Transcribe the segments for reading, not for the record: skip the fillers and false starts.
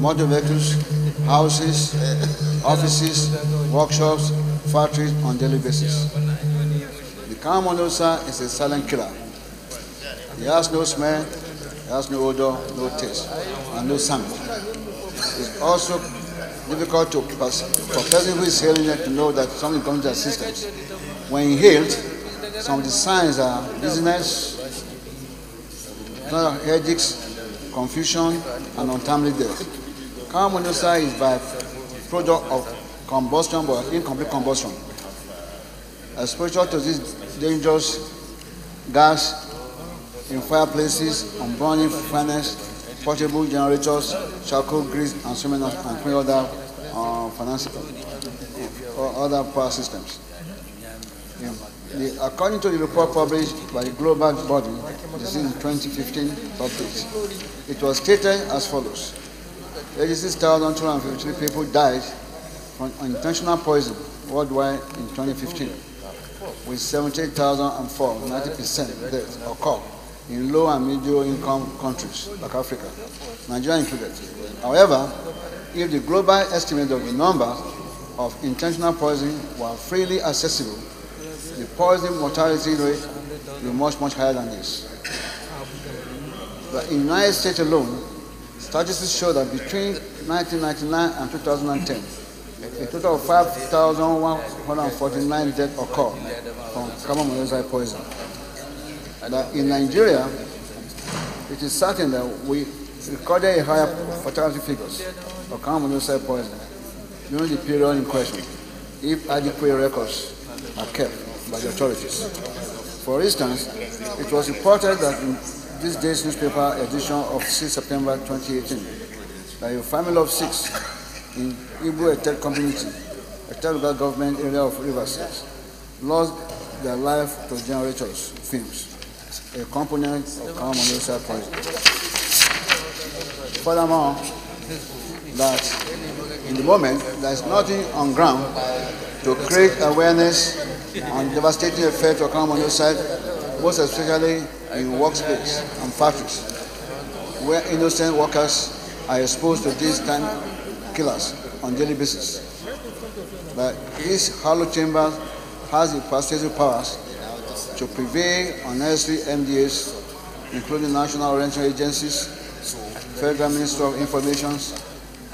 motor vehicles, houses, offices, workshops, factories on a daily basis. The carbon monoxide is a silent killer. It has no smell, it has no odor, no taste, and no sound. It's also difficult for a person who is hailing it to know that something comes to their systems. When inhaled, some of the signs are dizziness, headaches, confusion, and untimely death. Carbon monoxide is by product of combustion but incomplete combustion. Exposure to this dangerous gas in fireplaces, on burning furnace, portable generators, charcoal grease, and so many other other power systems. According to the report published by the global body, this is in 2015 update, it was stated as follows: 86,253 people died from intentional poison worldwide in 2015, with 78,004, 90% deaths occur in low and medium income countries like Africa, Nigeria included. However, if the global estimate of the number of intentional poisoning were freely accessible, the poison mortality rate will be much, much higher than this. But in the United States alone, statistics show that between 1999 and 2010, a total of 5,149 deaths occurred from carbon monoxide poisoning. That in Nigeria, it is certain that we recorded a higher fatality figures of carbon monoxide poisoning during the period in question, if adequate records are kept by the authorities. For instance, it was reported that in this day's newspaper edition of 6 September 2018, that a family of 6 in Igbo Etel community, Etel local government area of Rivers State, lost their life to generators fumes, a component of carbon monoxide poisoning. Furthermore, that in the moment there is nothing on ground to create awareness on the devastating effect of carbon monoxide, most especially in workspace and factories, where innocent workers are exposed to these kind of killers on a daily basis. But this hollow chamber has the persuasive powers to prevail unnecessary MDAs, including national orientation agencies, Federal Ministry of Information,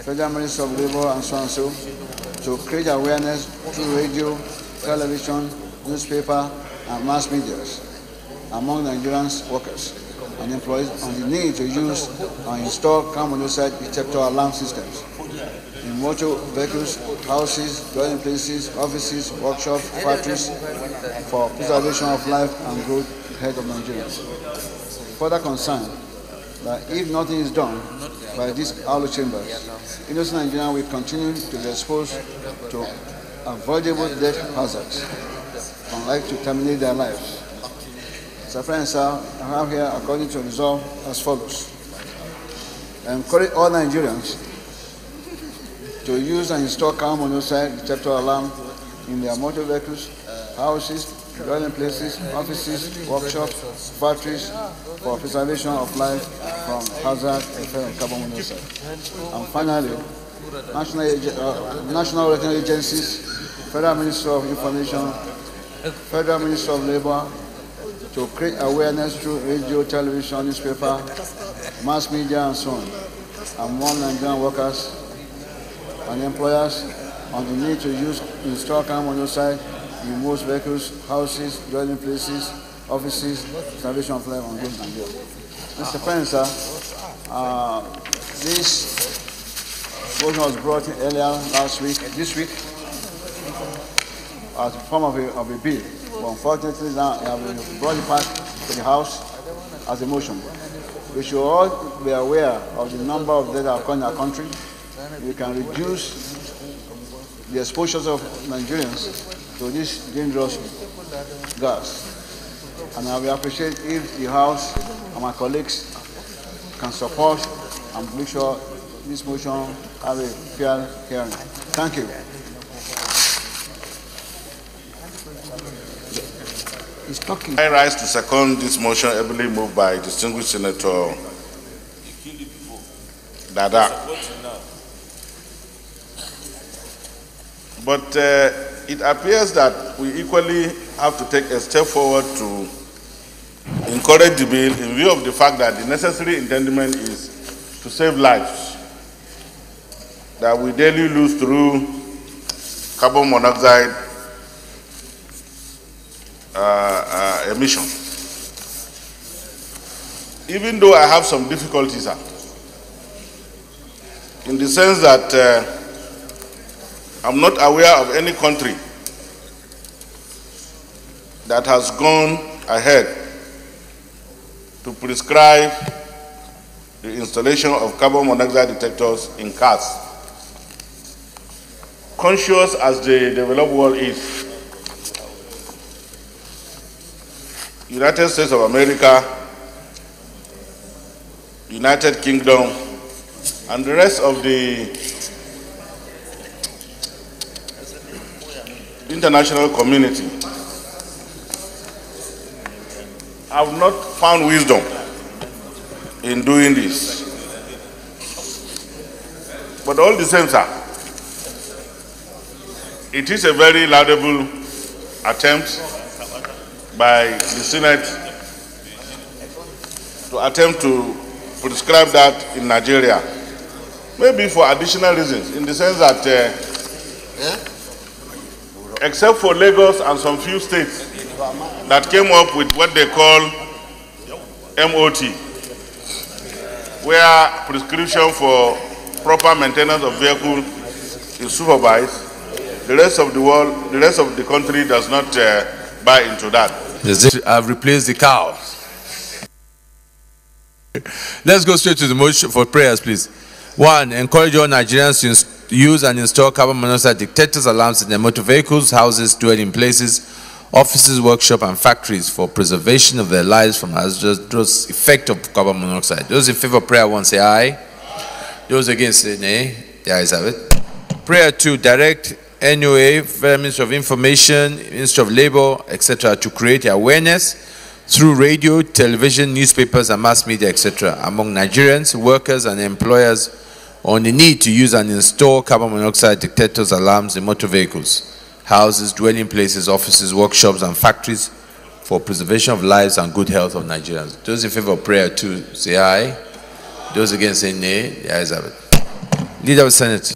Federal Ministry of Labor, and so on and so, to create awareness through radio, television, newspaper, and mass media among Nigerians workers and employees on the need to use and install carbon monoxide detector alarm systems in motor vehicles, houses, dwelling places, offices, workshops, factories for preservation of life and growth ahead of Nigerians. Further concerned that if nothing is done by these hollow chambers, innocent Nigerians will continue to be exposed to avoidable death hazards and like to terminate their lives. So friends, I have here, according to resolve, as follows: I encourage all Nigerians to use and install carbon monoxide detector alarm in their motor vehicles, houses, dwelling places, offices, workshops, factories for preservation of life from hazard effect of carbon monoxide. And finally, national orientation agencies, Federal Ministry of Information, Federal Ministry of Labor, to create awareness through radio, television, newspaper, mass media, and so on, among Nigerian workers and employers on the need to install carbon monoxide in most vehicles, houses, dwelling places, offices, preservation of life, and goods and goods. Mr. President, this motion was brought in earlier this week, as a form of a bill. But unfortunately, now I have brought it back to the House as a motion. We should all be aware of the number of deaths that occur in our country. We can reduce the exposures of Nigerians to this dangerous gas. And I will appreciate if the House and my colleagues can support and make sure this motion have a fair hearing. Thank you. I rise to second this motion ably moved by distinguished Senator Dada. But it appears that we equally have to take a step forward to encourage the bill in view of the fact that the necessary intendment is to save lives that we daily lose through carbon monoxide emission. Even though I have some difficulties, in the sense that I'm not aware of any country that has gone ahead to prescribe the installation of carbon monoxide detectors in cars. Conscious as the developed world is, United States of America, United Kingdom, and the rest of the international community have not found wisdom in doing this. But all the same, sir, it is a very laudable attempt by the Senate to attempt to prescribe that in Nigeria. Maybe for additional reasons, in the sense that except for Lagos and some few states that came up with what they call MOT, where prescription for proper maintenance of vehicle is supervised, the rest of the world, the rest of the country does not buy into that. I've replaced the cows. Let's go straight to the motion for prayers, please. 1. Encourage all Nigerians to use and install carbon monoxide detectors alarms in their motor vehicles, houses, dwelling places, offices, workshops, and factories for preservation of their lives from hazardous effect of carbon monoxide. Those in favor of prayer 1 say aye. Those against say nay. The ayes have it. Prayer 2. Direct NOA, Federal Ministry of Information, Ministry of Labor, etc., to create awareness through radio, television, newspapers, and mass media, etc., among Nigerians, workers, and employers on the need to use and install carbon monoxide detectors alarms in motor vehicles, houses, dwelling places, offices, workshops, and factories for preservation of lives and good health of Nigerians. Those in favor of prayer 2 say aye. Those against say nay. The ayes have it. Leader of the Senate.